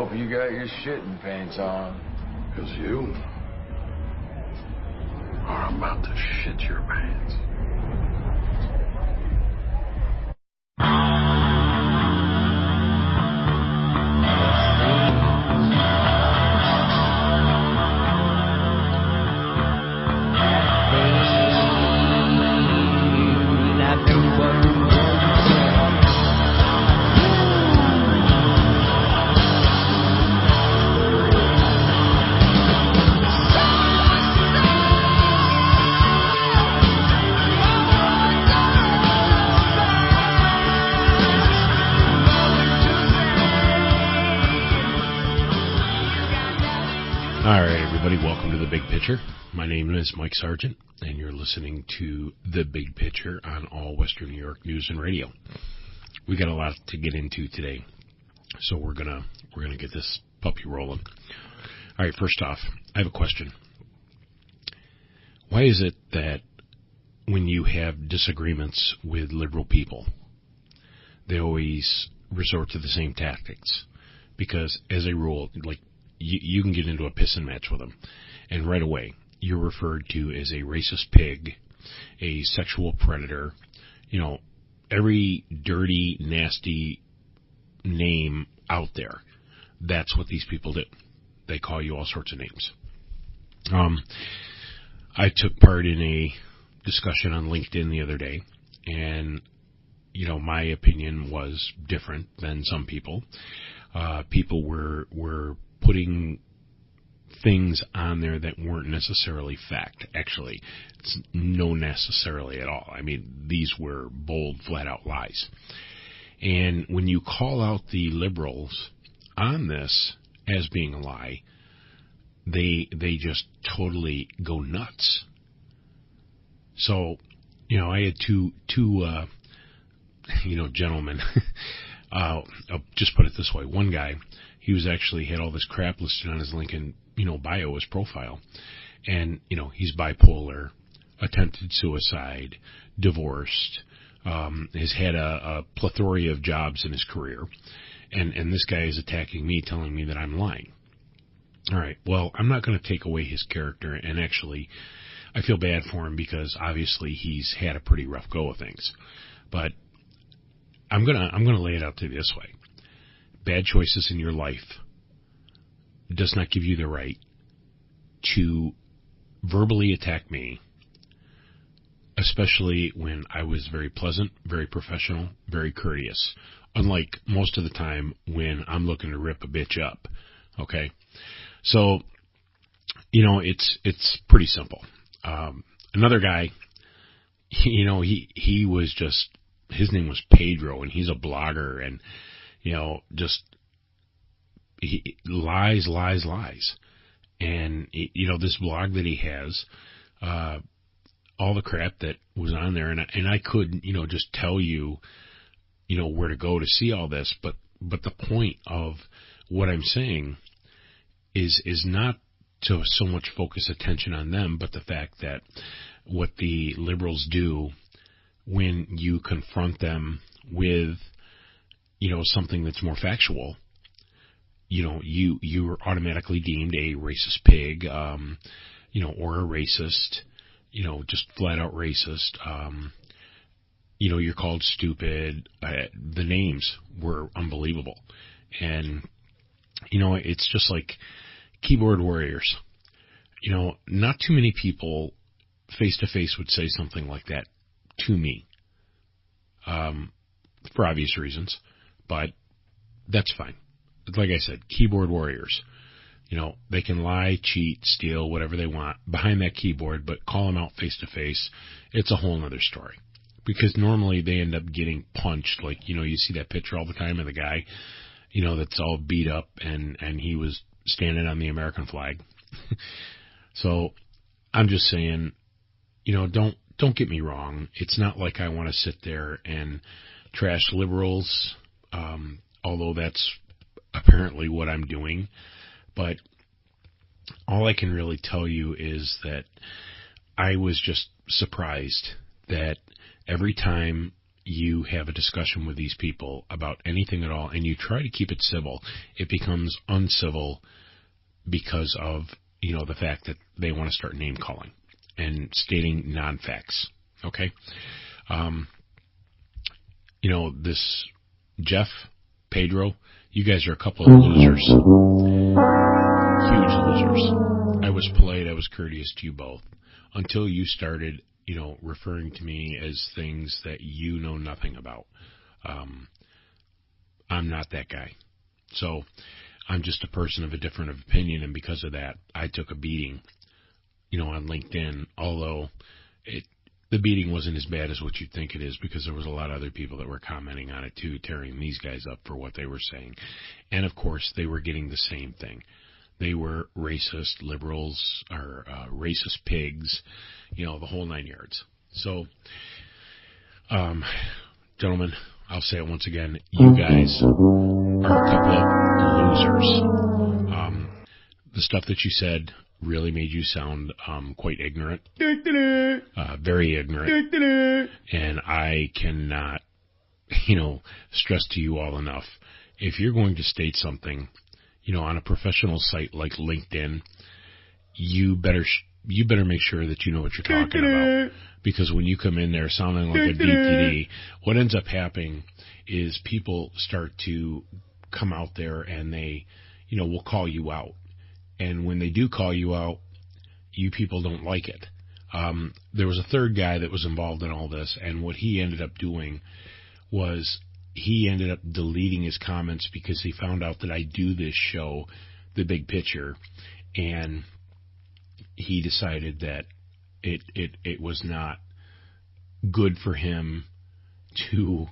hope you got your shitting pants on. 'Cause you are about to shit your pants. All right, everybody, welcome to The Big Picture. My name is Mike Sargent, and you're listening to The Big Picture on all Western New York news and radio. We got a lot to get into today, so we're gonna get this puppy rolling. All right, first off, I have a question. Why is it that when you have disagreements with liberal people, they always resort to the same tactics? Because as a rule, like, you can get into a pissing match with them, and right away you're referred to as a racist pig, a sexual predator, every dirty, nasty name out there. That's what these people do. They call you all sorts of names. I took part in a discussion on LinkedIn the other day, and my opinion was different than some people. People were putting things on there that weren't necessarily fact. Actually, it's no necessarily at all. I mean, these were bold, flat-out lies. And when you call out the liberals on this as being a lie, they just totally go nuts. So, I had two gentlemen. I'll just put it this way. One guy, he was actually had all this crap listed on his LinkedIn, bio, his profile. And, he's bipolar, attempted suicide, divorced, has had a plethora of jobs in his career. And this guy is attacking me, telling me that I'm lying. All right, well, I'm not going to take away his character, and actually, I feel bad for him because obviously he's had a pretty rough go of things. But I'm gonna lay it out to you this way. Bad choices in your life does not give you the right to verbally attack me, especially when I was very pleasant, very professional, very courteous, unlike most of the time when I'm looking to rip a bitch up. Okay? So, it's pretty simple. Another guy, he was just, his name was Pedro, and he's a blogger, and, lies. And, this blog that he has, all the crap that was on there, and I could, just tell you, where to go to see all this, but the point of what I'm saying is not to so much focus attention on them, but the fact that what the liberals do when you confront them with, something that's more factual, you're automatically deemed a racist pig, or a racist, just flat out racist. You're called stupid. The names were unbelievable. And, it's just like keyboard warriors. Not too many people face to face would say something like that to me, for obvious reasons, but that's fine. Like I said, keyboard warriors, they can lie, cheat, steal, whatever they want behind that keyboard, but call them out face to face, it's a whole other story, because normally they end up getting punched. Like, you see that picture all the time of the guy, that's all beat up, and he was standing on the American flag. So I'm just saying, don't get me wrong. It's not like I want to sit there and trash liberals, although that's apparently what I'm doing. But all I can really tell you is that I was just surprised that every time you have a discussion with these people about anything at all and you try to keep it civil, it becomes uncivil because of, the fact that they want to start name calling and stating non-facts. Okay? This Jeff, Pedro, you guys are a couple of losers. Huge losers. I was polite, I was courteous to you both until you started, referring to me as things that you know nothing about. I'm not that guy. So I'm just a person of a different opinion, and because of that, I took a beating, on LinkedIn, although the beating wasn't as bad as what you'd think it is, because there was a lot of other people that were commenting on it too, tearing these guys up for what they were saying. And of course, they were getting the same thing. They were racist liberals, or racist pigs, the whole 9 yards. So, gentlemen, I'll say it once again, you guys are a couple of losers. The stuff that you said really made you sound quite ignorant, very ignorant, and I cannot, stress to you all enough, if you're going to state something, on a professional site like LinkedIn, you better make sure that you know what you're talking about, because when you come in there sounding like a DTD, what ends up happening is people start to come out there and they, will call you out. And when they do call you out, you people don't like it. There was a third guy that was involved in all this, and what he ended up doing was he ended up deleting his comments because he found out that I do this show, The Big Picture, and he decided that it was not good for him to,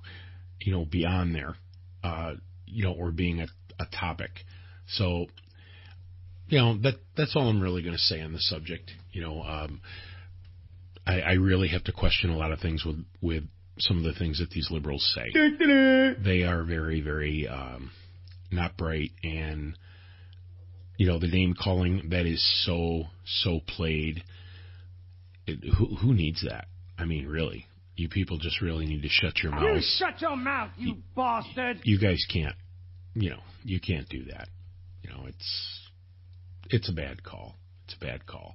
be on there, or being a topic. So, that's all I'm really going to say on the subject. I really have to question a lot of things with some of the things that these liberals say. They are very, very not bright, and the name calling that is so played. Who needs that? I mean, really, you people just really need to shut your mouths. You shut your mouth, you bastard! You guys can't. You can't do that. It's a bad call. It's a bad call.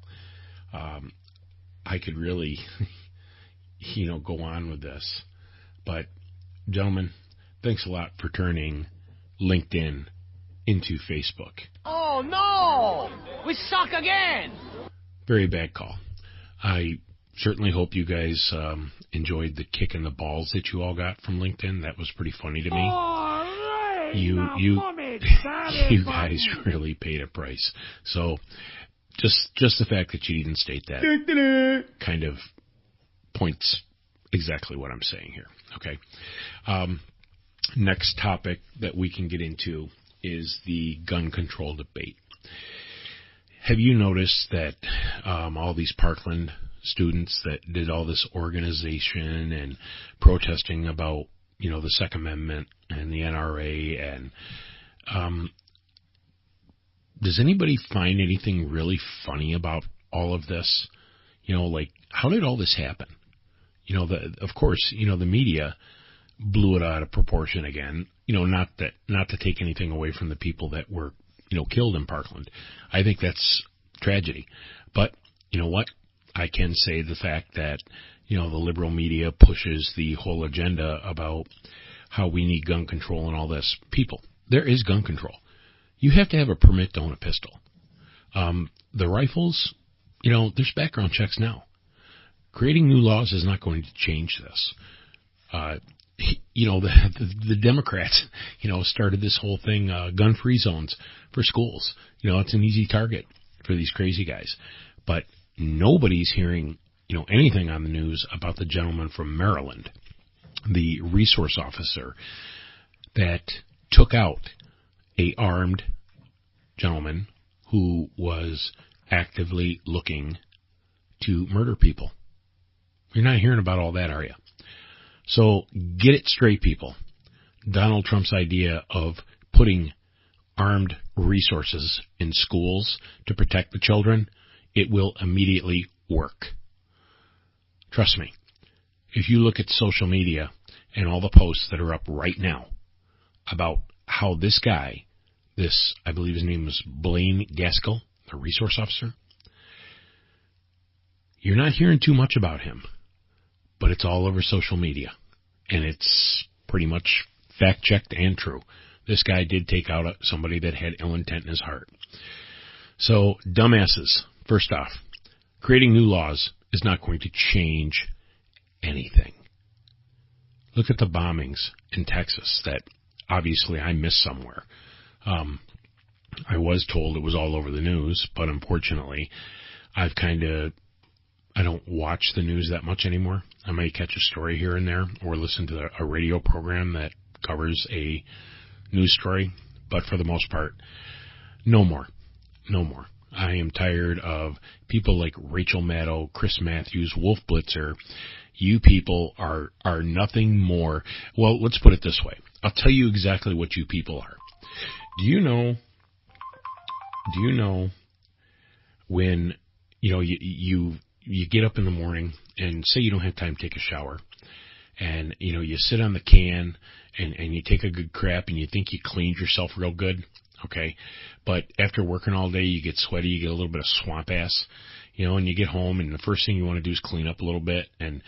I could really, go on with this. But, gentlemen, thanks a lot for turning LinkedIn into Facebook. Oh, no! We suck again! Very bad call. I certainly hope you guys enjoyed the kick in the balls that you all got from LinkedIn. That was pretty funny to me. Right. You guys really paid a price. So just the fact that you didn't state that kind of points exactly what I'm saying here. Okay. Next topic that we can get into is the gun control debate. Have you noticed that all these Parkland students that did all this organization and protesting about, the Second Amendment and the NRA, and does anybody find anything really funny about all of this? Like, how did all this happen? Of course, the media blew it out of proportion again. Not to take anything away from the people that were, killed in Parkland. I think that's tragedy. But you know what? I can say the fact that, the liberal media pushes the whole agenda about how we need gun control and all this. People, there is gun control. You have to have a permit to own a pistol. The rifles, there's background checks now. Creating new laws is not going to change this. The Democrats, started this whole thing, gun-free zones for schools. It's an easy target for these crazy guys. But nobody's hearing, anything on the news about the gentleman from Maryland, the resource officer that took out a armed gentleman who was actively looking to murder people. You're not hearing about all that, are you? So get it straight, people. Donald Trump's idea of putting armed resources in schools to protect the children, it will immediately work. Trust me. If you look at social media, and all the posts that are up right now about how this guy, I believe his name was Blaine Gaskell, the resource officer, you're not hearing too much about him, but it's all over social media, and it's pretty much fact-checked and true. This guy did take out somebody that had ill intent in his heart. So, dumbasses, first off, creating new laws is not going to change anything. Look at the bombings in Texas that obviously I missed somewhere. I was told it was all over the news, but unfortunately, I don't watch the news that much anymore. I may catch a story here and there or listen to a radio program that covers a news story, but for the most part, no more. I am tired of people like Rachel Maddow, Chris Matthews, Wolf Blitzer. You people are nothing more. Well, let's put it this way. I'll tell you exactly what you people are. Do you know when, you get up in the morning and say you don't have time to take a shower, and, you sit on the can and you take a good crap and you think you cleaned yourself real good, okay? But after working all day, you get sweaty, you get a little bit of swamp ass, and you get home and the first thing you want to do is clean up a little bit and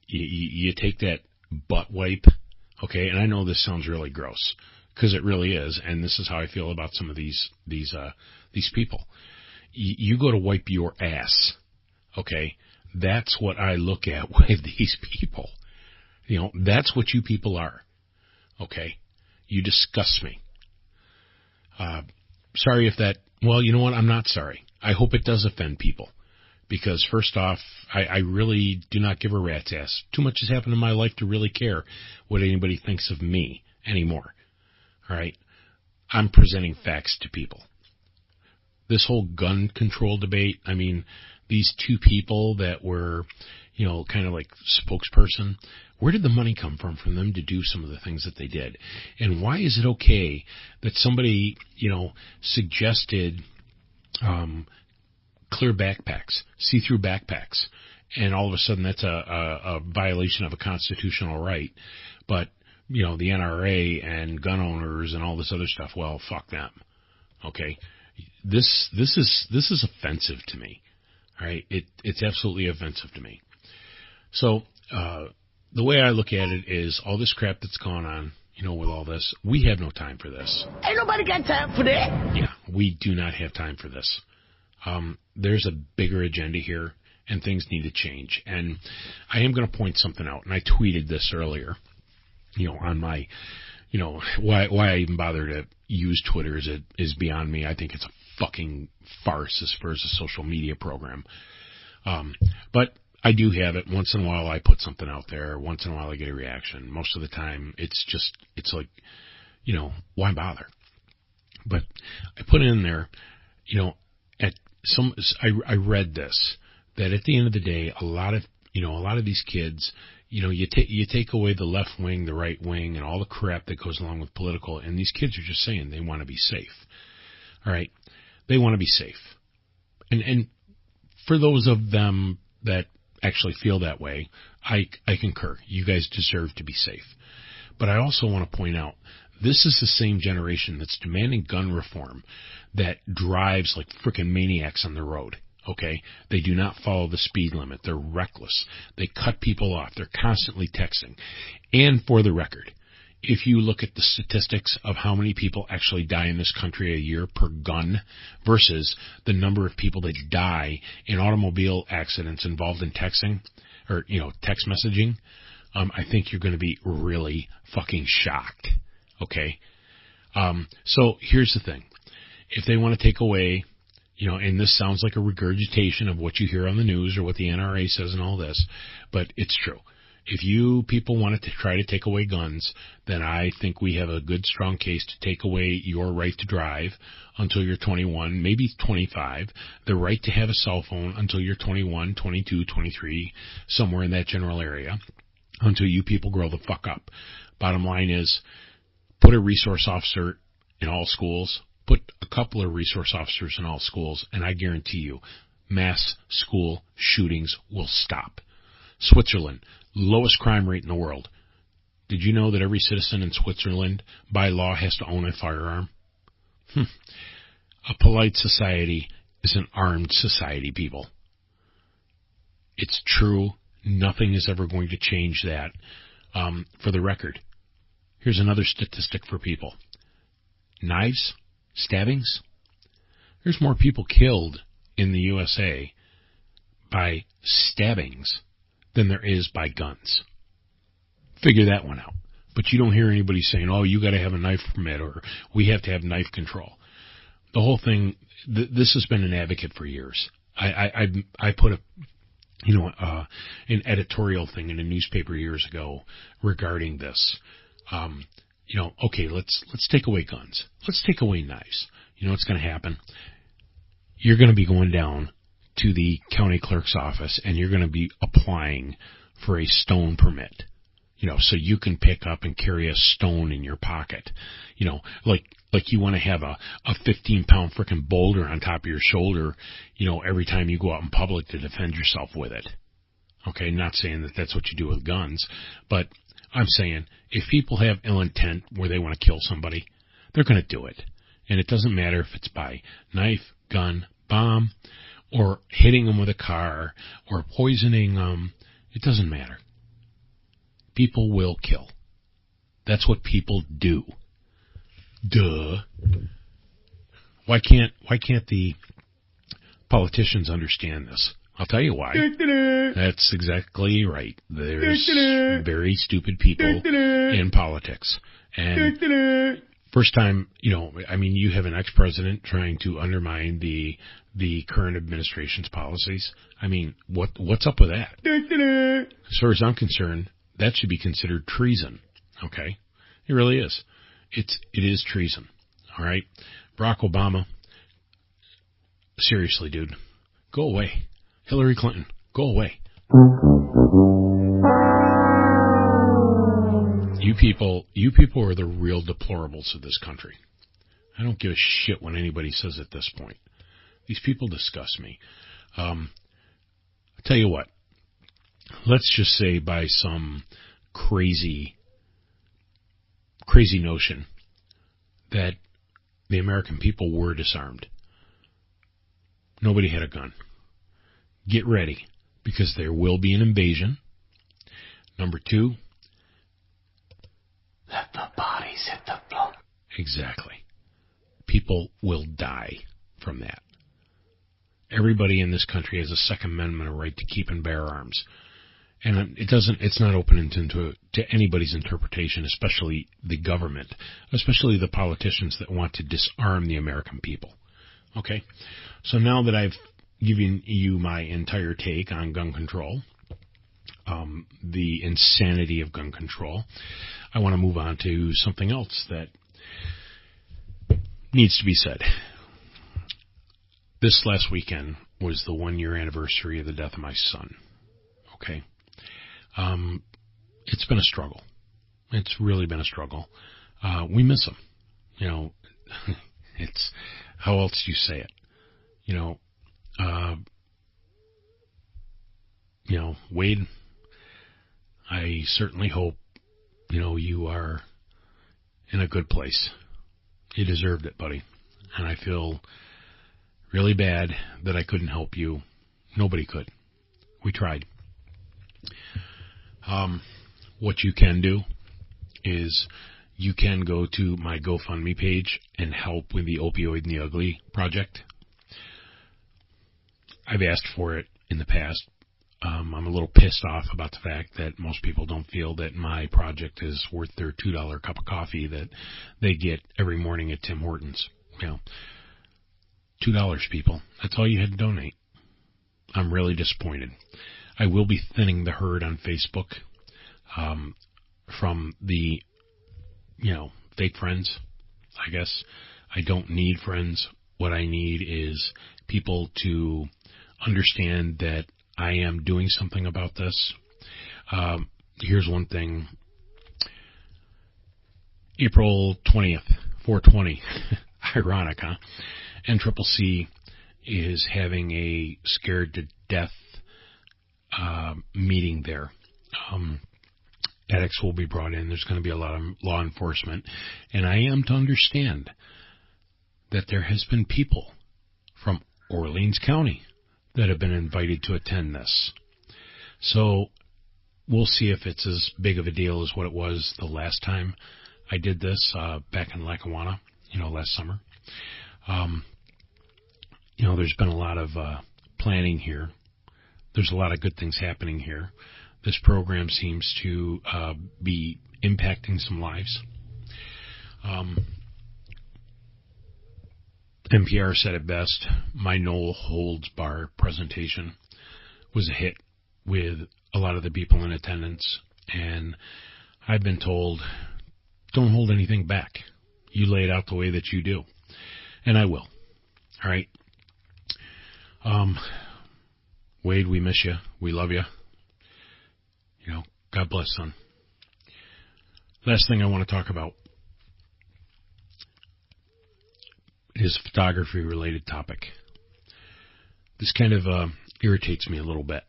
you take that butt wipe, okay? And I know this sounds really gross, because it really is, and this is how I feel about some of these people. You go to wipe your ass, okay? That's what I look at with these people. That's what you people are, okay? You disgust me. Sorry if that, well, you know what? I'm not sorry. I hope it does offend people, because first off, I really do not give a rat's ass. Too much has happened in my life to really care what anybody thinks of me anymore. All right? I'm presenting facts to people. This whole gun control debate, I mean, these two people that were, kind of like spokesperson, where did the money come from for them to do some of the things that they did? And why is it okay that somebody, suggested clear backpacks, see-through backpacks, and all of a sudden that's a violation of a constitutional right, but the NRA and gun owners and all this other stuff, well, fuck them. Okay, this is offensive to me. All right, it's absolutely offensive to me. So the way I look at it is all this crap that's gone on, with all this, we have no time for this. Ain't nobody got time for that. Yeah, we do not have time for this. There's a bigger agenda here, and things need to change. And I am going to point something out, and I tweeted this earlier. On my, why I even bother to use Twitter is beyond me. I think it's a fucking farce as far as a social media program. But I do have it. Once in a while I put something out there. Once in a while I get a reaction. Most of the time it's like, why bother? But I put in there, I read this, that at the end of the day, a lot of these kids, you take away the left wing, the right wing, and all the crap that goes along with political, and these kids are just saying they want to be safe. All right? They want to be safe. And for those of them that actually feel that way, I concur. You guys deserve to be safe. But I also want to point out, this is the same generation that's demanding gun reform that drives like frickin' maniacs on the road. Okay, they do not follow the speed limit. They're reckless. They cut people off. They're constantly texting. And for the record, if you look at the statistics of how many people actually die in this country a year per gun versus the number of people that die in automobile accidents involved in texting or, text messaging, I think you're going to be really fucking shocked. Okay? So here's the thing. If they want to take away, and this sounds like a regurgitation of what you hear on the news or what the NRA says and all this, but it's true. If you people wanted to try to take away guns, then I think we have a good, strong case to take away your right to drive until you're 21, maybe 25, the right to have a cell phone until you're 21, 22, 23, somewhere in that general area, until you people grow the fuck up. Bottom line is, put a resource officer in all schools, put a couple of resource officers in all schools, and I guarantee you, mass school shootings will stop. Switzerland, lowest crime rate in the world. Did you know that every citizen in Switzerland, by law, has to own a firearm? A polite society is an armed society, people. It's true. Nothing is ever going to change that. For the record, here's another statistic for people. Knives, stabbings. There's more people killed in the USA by stabbings than there is by guns. Figure that one out. But you don't hear anybody saying, oh, you got to have a knife permit or we have to have knife control. The whole thing, this has been an advocate for years. I put an editorial thing in a newspaper years ago regarding this. Okay, let's take away guns. Let's take away knives. You know what's going to happen? You're going to be going down to the county clerk's office and you're going to be applying for a stone permit. So you can pick up and carry a stone in your pocket. Like you want to have a 15-pound frickin' boulder on top of your shoulder, every time you go out in public to defend yourself with it. Okay, not saying that that's what you do with guns, but I'm saying if people have ill intent where they want to kill somebody, they're going to do it. And it doesn't matter if it's by knife, gun, bomb, or hitting them with a car, or poisoning them. It doesn't matter. People will kill. That's what people do. Duh. Why can't the politicians understand this? I'll tell you why. That's exactly right. There's very stupid people in politics. And first time, you have an ex-president trying to undermine the current administration's policies. What's up with that? As far as I'm concerned, that should be considered treason. Okay? It really is. It is treason. All right? Barack Obama, seriously, dude, go away. Hillary Clinton, go away. You people are the real deplorables of this country. I don't give a shit what anybody says at this point. These people disgust me. I'll tell you what. Let's just say by some crazy notion that the American people were disarmed. Nobody had a gun. Get ready, because there will be an invasion. Number 2, let the bodies hit the floor. Exactly. People will die from that. Everybody in this country has a Second Amendment right to keep and bear arms. And it's not open to anybody's interpretation, especially the government, especially the politicians that want to disarm the American people. Okay? So now that I've given you my entire take on gun control, the insanity of gun control, I want to move on to something else that needs to be said. This last weekend was the 1-year anniversary of the death of my son. Okay? It's been a struggle. It's really been a struggle. We miss him. It's, how else do you say it? Wade, I certainly hope, you are in a good place. You deserved it, buddy. And I feel really bad that I couldn't help you. Nobody could. We tried. What you can do is you can go to my GoFundMe page and help with the Opioid and the Ugly project. I've asked for it in the past. I'm a little pissed off about the fact that most people don't feel that my project is worth their $2 cup of coffee that they get every morning at Tim Hortons. $2, people. That's all you had to donate. I'm really disappointed. I will be thinning the herd on Facebook from the, fake friends, I guess. I don't need friends. What I need is people to understand that I am doing something about this. Here's one thing. April 20th, 420. Ironic, huh? NCCC is having a scared to death meeting there. addicts will be brought in. There's going to be a lot of law enforcement. And I am to understand that there has been people from Orleans County that have been invited to attend this. So we'll see if it's as big of a deal as what it was the last time I did this back in Lackawanna, last summer. There's been a lot of planning here. There's a lot of good things happening here. This program seems to be impacting some lives. NPR said it best. My no holds bar presentation was a hit with a lot of the people in attendance, and I've been told, don't hold anything back. You lay it out the way that you do, and I will. All right. Wade, we miss you. We love you. God bless, son. Last thing I want to talk about is a photography-related topic. This kind of irritates me a little bit.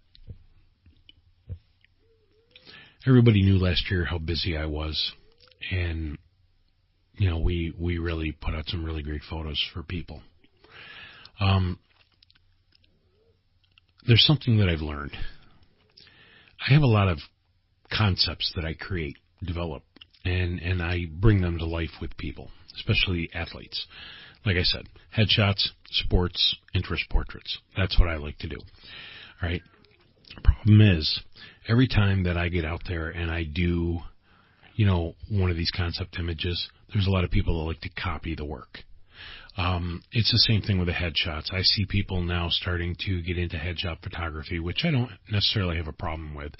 Everybody knew last year how busy I was, and we really put out some really great photos for people. There's something that I've learned. I have a lot of concepts that I create, develop, and I bring them to life with people, especially athletes. Like I said, headshots, sports, interest portraits. That's what I like to do. All right. The problem is, every time that I get out there and I do, one of these concept images, there's a lot of people that like to copy the work. It's the same thing with the headshots. I see people now starting to get into headshot photography, which I don't necessarily have a problem with,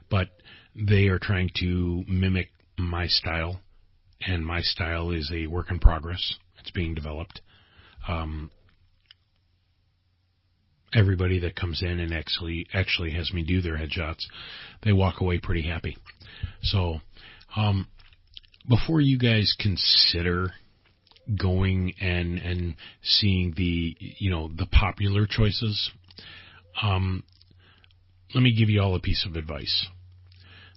but they are trying to mimic my style, and my style is a work in progress. It's being developed. Everybody that comes in and actually has me do their headshots, they walk away pretty happy. So, before you guys consider going and seeing the popular choices, let me give you all a piece of advice.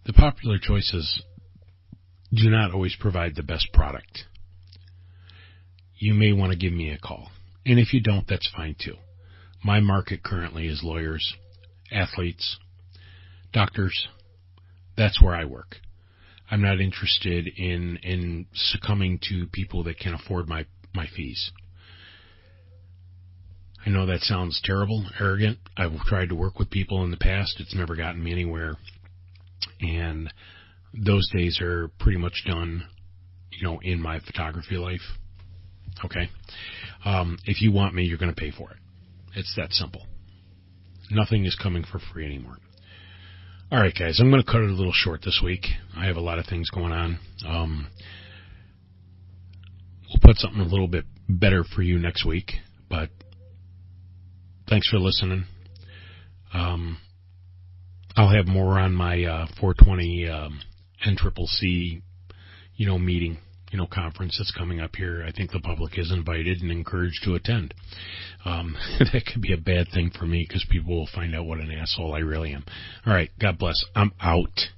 The popular choices do not always provide the best product. You may want to give me a call. And if you don't, that's fine too. My market currently is lawyers, athletes, doctors. That's where I work. I'm not interested in succumbing to people that can afford my fees. I know that sounds terrible, arrogant. I've tried to work with people in the past. It's never gotten me anywhere. And those days are pretty much done, in my photography life. Okay? If you want me, you're going to pay for it. It's that simple. Nothing is coming for free anymore. All right, guys, I'm going to cut it a little short this week. I have a lot of things going on. We'll put something a little bit better for you next week, but thanks for listening. I'll have more on my 420 NCCC, meeting, conference that's coming up here. I think the public is invited and encouraged to attend. That could be a bad thing for me because people will find out what an asshole I really am. All right, God bless. I'm out.